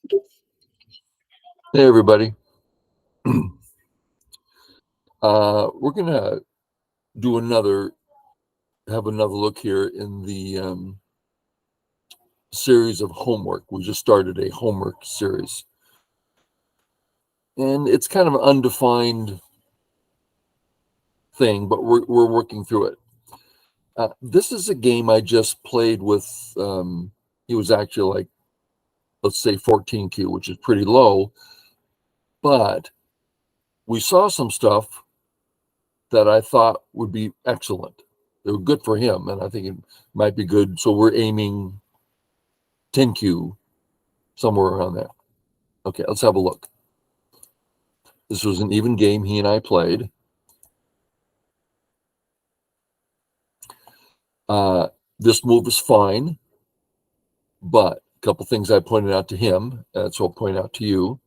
Hey, everybody. We're going to do have another look here in the series of homework. We just started a homework series. And it's kind of an undefined thing, but we're working through it. This is a game I just played with, it was actually like, let's say 14Q, which is pretty low. But we saw some stuff that I thought would be excellent. They were good for him, and I think it might be good. So we're aiming 10Q, somewhere around there. Okay, let's have a look. This was an even game he and I played. This move is fine, but a couple things I pointed out to him, so I'll point out to you.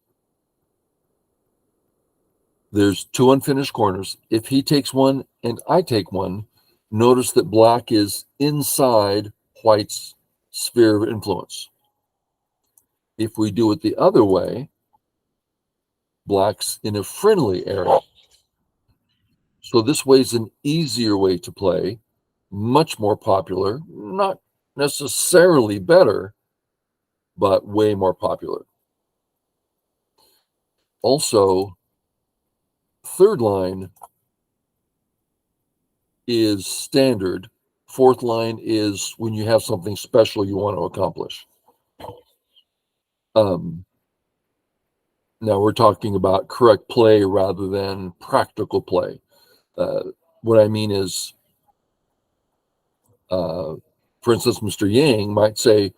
There's two unfinished corners. If he takes one and I take one, notice that black is inside white's sphere of influence. If we do it the other way, black's in a friendly area. So this way is an easier way to play, much more popular, not necessarily better, but way more popular. Also, third line is standard. Fourth line is when you have something special you want to accomplish. Now we're talking about correct play rather than practical play. What I mean is, for instance, Mr. Yang might say,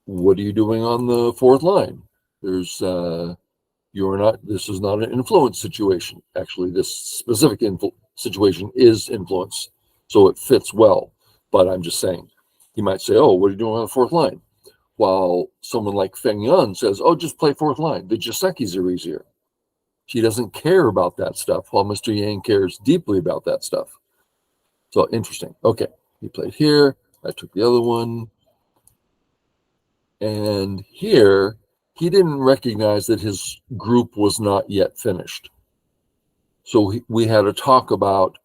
what are you doing on the fourth line? This is not an influence situation. Actually, this specific situation is influence, so it fits well. But I'm just saying, he might say, oh, what are you doing on the fourth line? While someone like Feng Yun says, oh, just play fourth line. The Jisekis are easier. She doesn't care about that stuff, while Mr. Yang cares deeply about that stuff. So interesting. Okay, he played here. I took the other one. And here, he didn't recognize that his group was not yet finished. So we had a talk about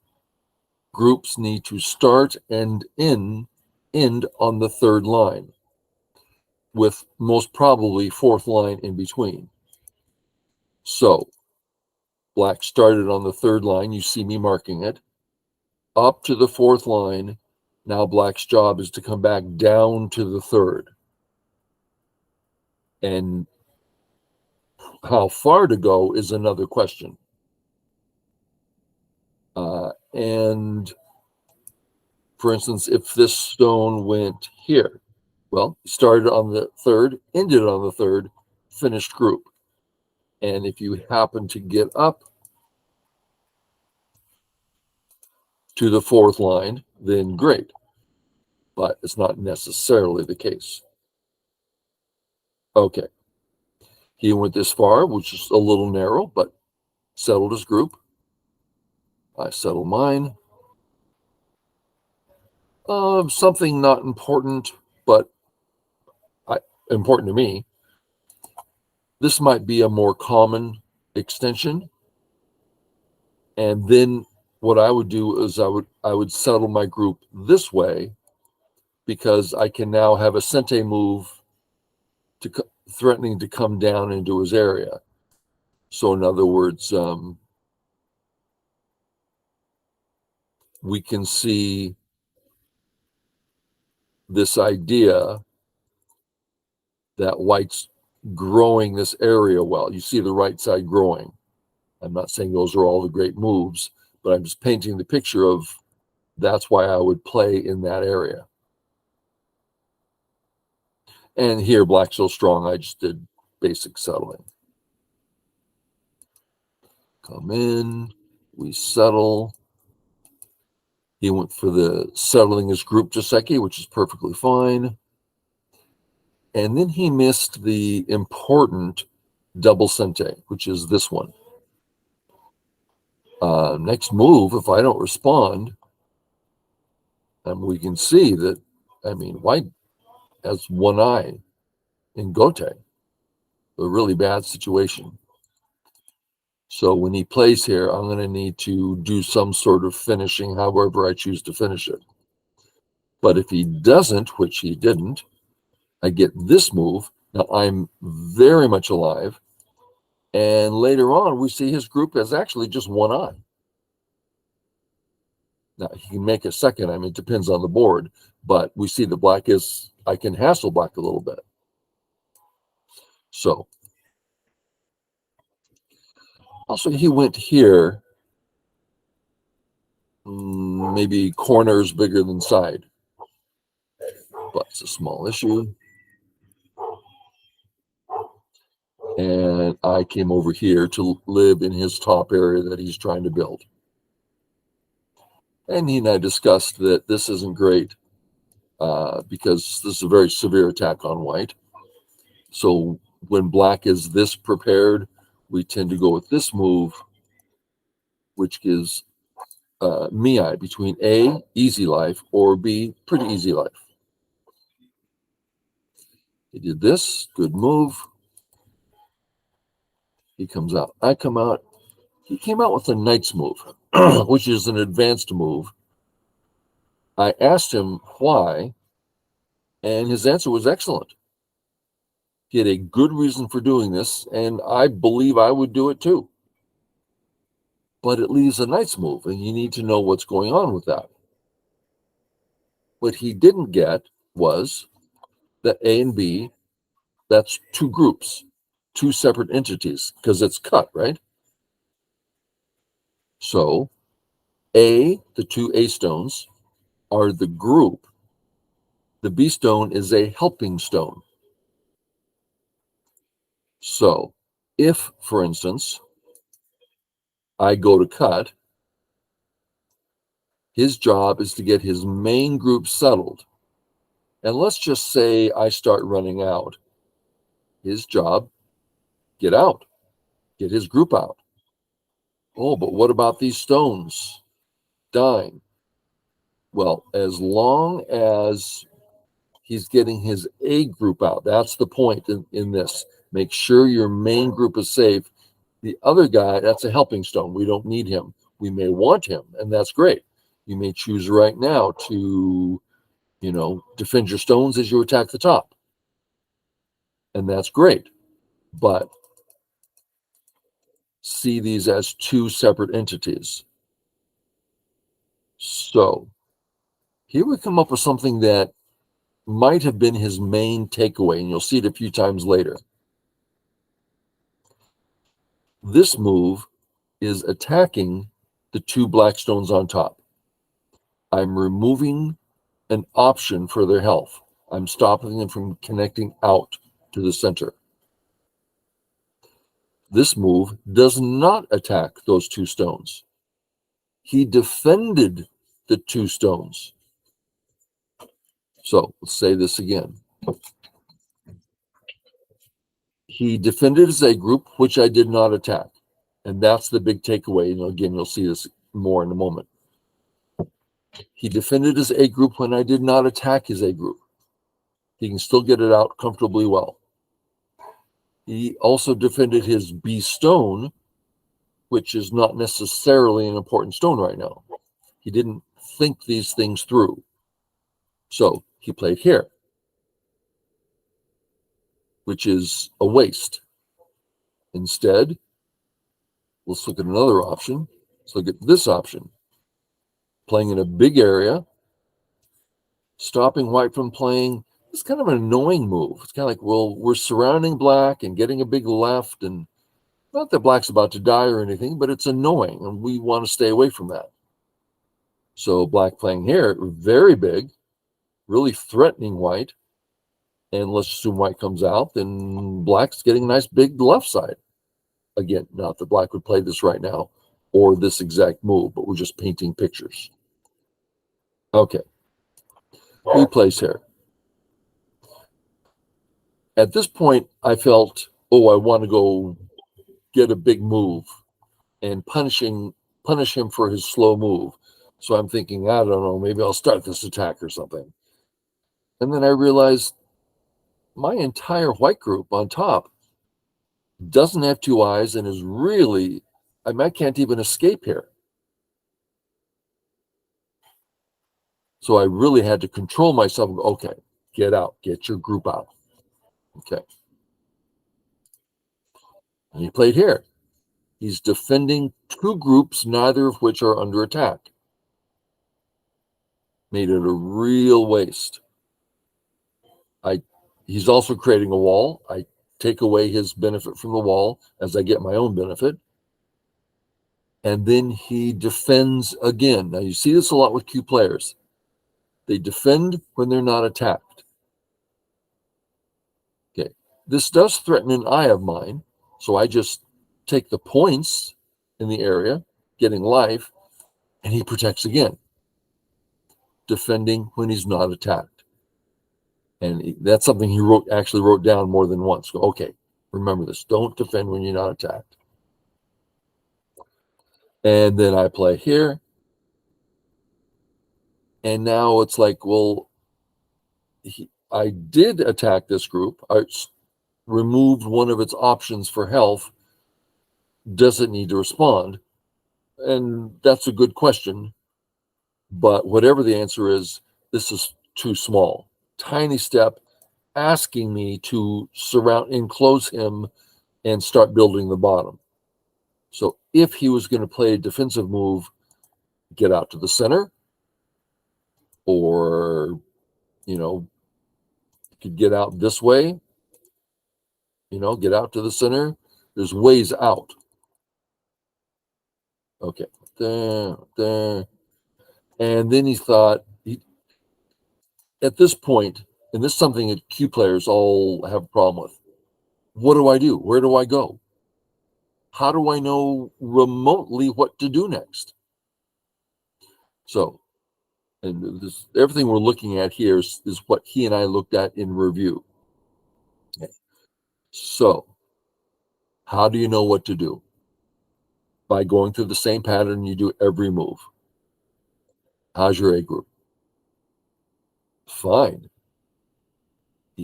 groups need to start and end on the third line, with most probably fourth line in between. So black started on the third line. You see me marking it. Up to the fourth line. Now black's job is to come back down to the third. And how far to go is another question. And for instance, if this stone went here, well, started on the third, ended on the third, finished group. And if you happen to get up to the fourth line, then great. But it's not necessarily the case. Okay. He went this far, which is a little narrow, but settled his group. I settled mine. Something not important, but important to me. This might be a more common extension. And then what I would do is I would settle my group this way, because I can now have a Sente move threatening to come down into his area. So in other words, we can see this idea that white's growing this area well. You see the right side growing. I'm not saying those are all the great moves, but I'm just painting the picture of that's why I would play in that area. And here, black's so strong, I just did basic settling. Come in, we settle. He went for the settling his group Joseki, which is perfectly fine. And then he missed the important double Sente, which is this one. Next move, if I don't respond, we can see that, white has one eye. in Gote, a really bad situation. So when he plays here, I'm going to need to do some sort of finishing, however I choose to finish it. But if he doesn't, which he didn't, I get this move. Now I'm very much alive. And later on, we see his group has actually just one eye. Now, he can make a second. I mean, it depends on the board. But we see the black is, I can hassle black a little bit. So, also he went here. Maybe corners bigger than side. But it's a small issue. And I came over here to live in his top area that he's trying to build. And he and I discussed that this isn't great because this is a very severe attack on white. So when black is this prepared, we tend to go with this move, which gives me between A, easy life, or B, pretty easy life. He did this, good move. He comes out. I come out. He came out with a knight's move, which is an advanced move. I asked him why, and his answer was excellent. He had a good reason for doing this, and I believe I would do it too. But it leaves a knight's move, and you need to know what's going on with that. What he didn't get was that A and B, that's two groups, two separate entities, because it's cut, right? So A, the two A stones, are the group. The B stone is a helping stone. So if, for instance, I go to cut, his job is to get his main group settled. And let's just say I start running out. His job, get out, get his group out. Oh, but what about these stones dying? Well, as long as he's getting his A group out, that's the point in this. Make sure your main group is safe. The other guy, that's a helping stone. We don't need him. We may want him, and that's great. You may choose right now to, defend your stones as you attack the top. And that's great. But see these as two separate entities. So here we come up with something that might have been his main takeaway, and you'll see it a few times later. This move is attacking the two black stones on top. I'm removing an option for their health. I'm stopping them from connecting out to the center. This move does not attack those two stones. He defended the two stones. So let's say this again. He defended his A group, which I did not attack. And that's the big takeaway. Again, you'll see this more in a moment. He defended his A group when I did not attack his A group. He can still get it out comfortably well. He also defended his B stone, which is not necessarily an important stone right now. He didn't think these things through. So he played here, which is a waste. Instead, let's look at another option. Let's look at this option. Playing in a big area, stopping white from playing. It's kind of an annoying move. It's kind of like, well, we're surrounding black and getting a big left, and not that black's about to die or anything, but it's annoying, and we want to stay away from that. So black playing here, very big, really threatening white. And let's assume white comes out, then black's getting a nice big left side. Again, not that black would play this right now or this exact move, but we're just painting pictures. Okay. He plays here. At this point, I felt, I want to go get a big move and punish him for his slow move. So I'm thinking, I don't know, maybe I'll start this attack or something. And then I realized my entire white group on top doesn't have two eyes and is really, I can't even escape here. So I really had to control myself. Okay, get out, get your group out. Okay. And he played here. He's defending two groups, neither of which are under attack. Made it a real waste. He's also creating a wall. I take away his benefit from the wall as I get my own benefit. And then he defends again. Now you see this a lot with Q players. They defend when they're not attacked. Okay. This does threaten an eye of mine. So I just take the points in the area, getting life, and he protects again, defending when he's not attacked. And that's something he actually wrote down more than once. Go, okay, remember this. Don't defend when you're not attacked. And then I play here. And now it's like, well, I did attack this group. I removed one of its options for health. Does it need to respond? And that's a good question. But whatever the answer is, this is too small. Tiny step, asking me to enclose him and start building the bottom. So if he was going to play a defensive move, get out to the center, or, could get out this way, get out to the center. There's ways out. Okay, there. And then he thought, at this point, and this is something that Q players all have a problem with. What do I do? Where do I go? How do I know remotely what to do next? So, and everything we're looking at here is what he and I looked at in review. Okay. So, how do you know what to do? By going through the same pattern you do every move. How's your A group? Fine.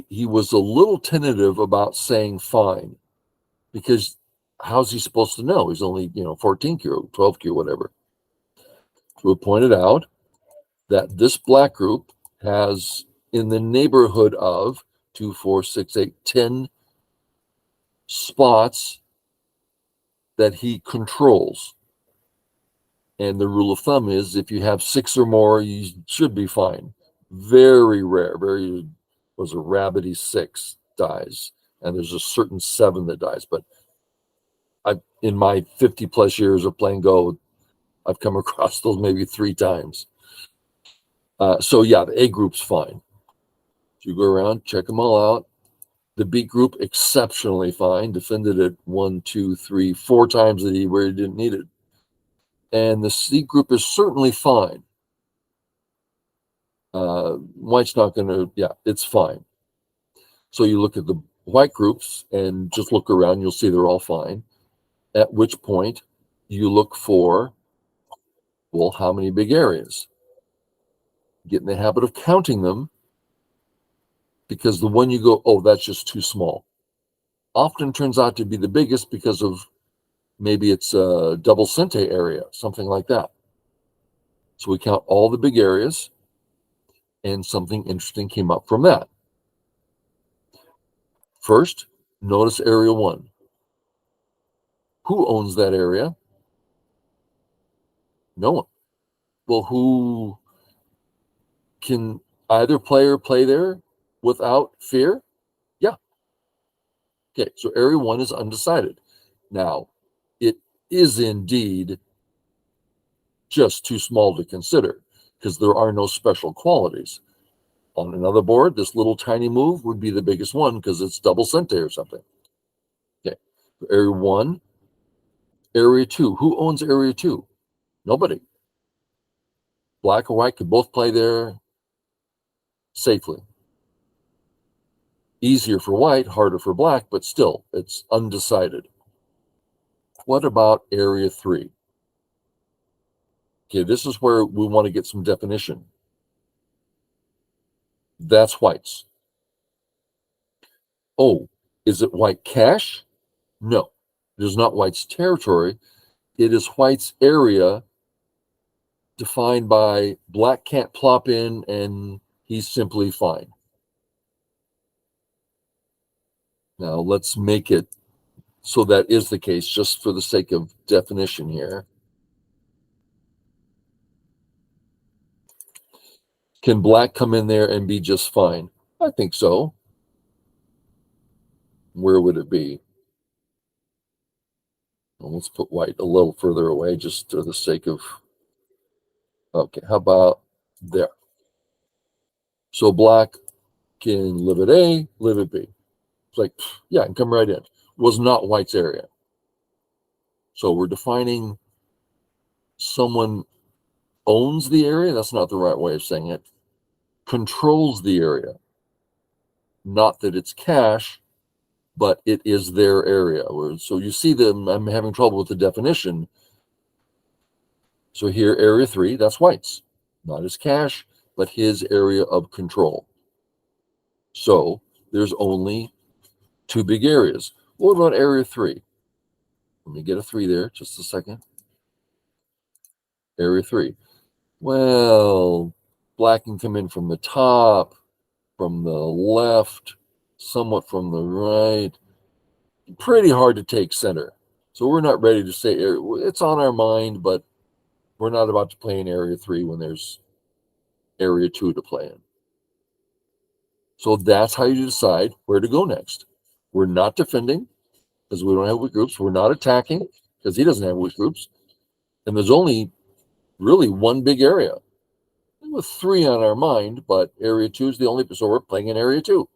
He was a little tentative about saying fine, because how's he supposed to know? He's only, 14Q, 12Q, whatever. We pointed out that this black group has in the neighborhood of 2, 4, 6, 8, 10 spots that he controls. And the rule of thumb is if you have 6 or more, you should be fine. Very rare, was a rabbity 6 dies, and there's a certain 7 that dies. But in my 50 plus years of playing Go, I've come across those maybe 3 times. So yeah, the A group's fine. You go around, check them all out. The B group, exceptionally fine. Defended it 1, 2, 3, 4 times where he didn't need it. And the C group is certainly fine. White's not going to, it's fine. So you look at the white groups and just look around, you'll see they're all fine. At which point you look for, well, how many big areas? Get in the habit of counting them, because the one you go, oh, that's just too small, often turns out to be the biggest because of maybe it's a double cente area, something like that. So we count all the big areas, and something interesting came up from that. First, notice area 1. Who owns that area? No one. Well, who can either player play there without fear? Yeah. Okay, so area 1 is undecided. Now, it is indeed just too small to consider because there are no special qualities. On another board, this little tiny move would be the biggest one because it's double cente or something. Okay, so area 1, area 2. Who owns area 2? Nobody. Black or white could both play there safely. Easier for white, harder for black, but still, it's undecided. What about area 3? Okay, this is where we want to get some definition. That's white's. Oh, is it white cash? No, it is not white's territory. It is white's area defined by black can't plop in and he's simply fine. Now let's make it so that is the case just for the sake of definition here. Can black come in there and be just fine? I think so. Where would it be? Well, let's put white a little further away just for the sake of, okay, how about there? So black can live at A, live at B. It's like, yeah, and come right in. Was not white's area. So we're defining someone owns the area. That's not the right way of saying it. Controls the area. Not that it's cash, but it is their area. So you see them, I'm having trouble with the definition. So here, area 3, that's white's. Not his cash, but his area of control. So there's only 2 big areas. What about area 3? Let me get a 3 there, just a second. Area 3. Well, black can come in from the top, from the left, somewhat from the right. Pretty hard to take center. So we're not ready to say it's on our mind, but we're not about to play in area 3 when there's area 2 to play in. So that's how you decide where to go next. We're not defending because we don't have weak groups. We're not attacking because he doesn't have weak groups. And there's only really 1 big area. With 3 on our mind, but area 2 is the only, so we're playing in area 2.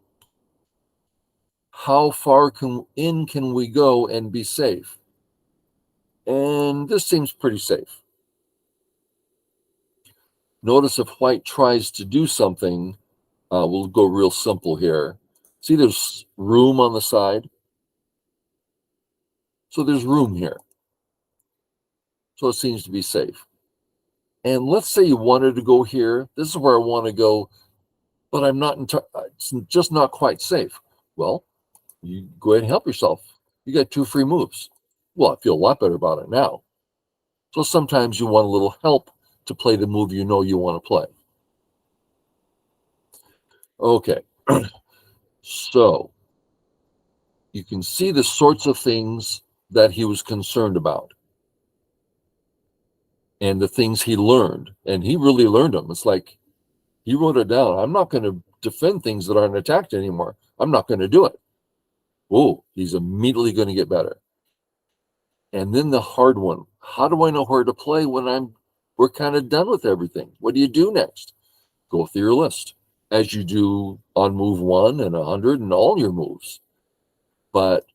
How far can we go and be safe? And this seems pretty safe. Notice if white tries to do something, we'll go real simple here. See, there's room on the side. So there's room here. So it seems to be safe. And let's say you wanted to go here. This is where I want to go, but I'm not, it's just not quite safe. Well, you go ahead and help yourself. You got 2 free moves. Well, I feel a lot better about it now. So sometimes you want a little help to play the move you know you want to play. Okay. So you can see the sorts of things that he was concerned about and the things he learned. And he really learned them. It's like he wrote it down. I'm not going to defend things that aren't attacked anymore. I'm not going to do it. Oh, he's immediately going to get better. And then the hard one. How do I know where to play when we're kind of done with everything? What do you do next? Go through your list as you do on move 1 and 100 and all your moves. But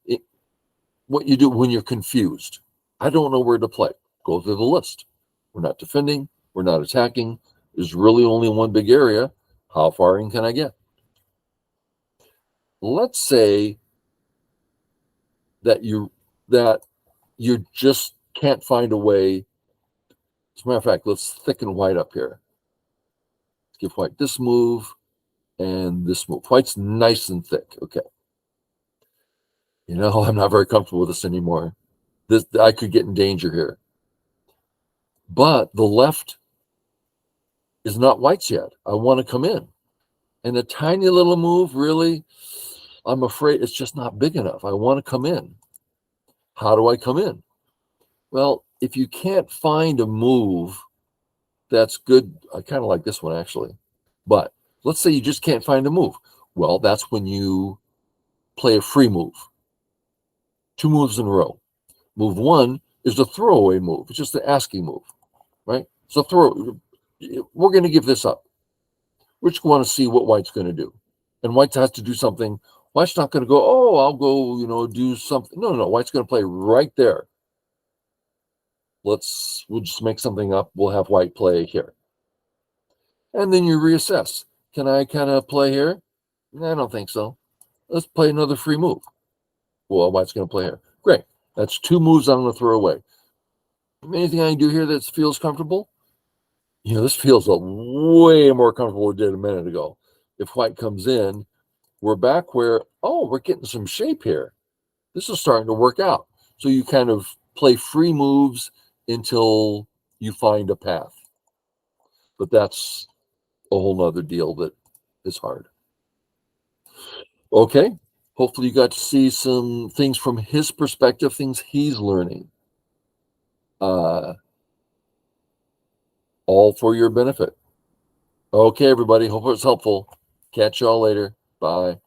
what you do when you're confused, I don't know where to play. Go through the list. We're not defending. We're not attacking. There's really only 1 big area. How far in can I get? Let's say that you just can't find a way. As a matter of fact, let's thicken white up here. Give white this move and this move. White's nice and thick. Okay. You know, I'm not very comfortable with this anymore. I could get in danger here. But the left is not white's yet. I want to come in. And a tiny little move, really, I'm afraid it's just not big enough. I want to come in. How do I come in? Well, if you can't find a move that's good, I kind of like this one actually, but let's say you just can't find a move. Well, that's when you play a free move. 2 moves in a row. Move 1 is a throwaway move. It's just the asking move, right? So we're going to give this up. We're just going to see what white's going to do. And white has to do something. White's not going to go, oh, I'll go, do something. No. White's going to play right there. We'll just make something up. We'll have white play here. And then you reassess. Can I kind of play here? I don't think so. Let's play another free move. Well, white's going to play here. Great. That's 2 moves I'm going to throw away. Anything I can do here that feels comfortable? This feels way more comfortable than it did a minute ago. If white comes in, we're back where, oh, we're getting some shape here. This is starting to work out. So you kind of play free moves until you find a path. But that's a whole nother deal that is hard. Okay. Hopefully you got to see some things from his perspective, things he's learning. All for your benefit. Okay, everybody. Hope it's helpful. Catch y'all later. Bye.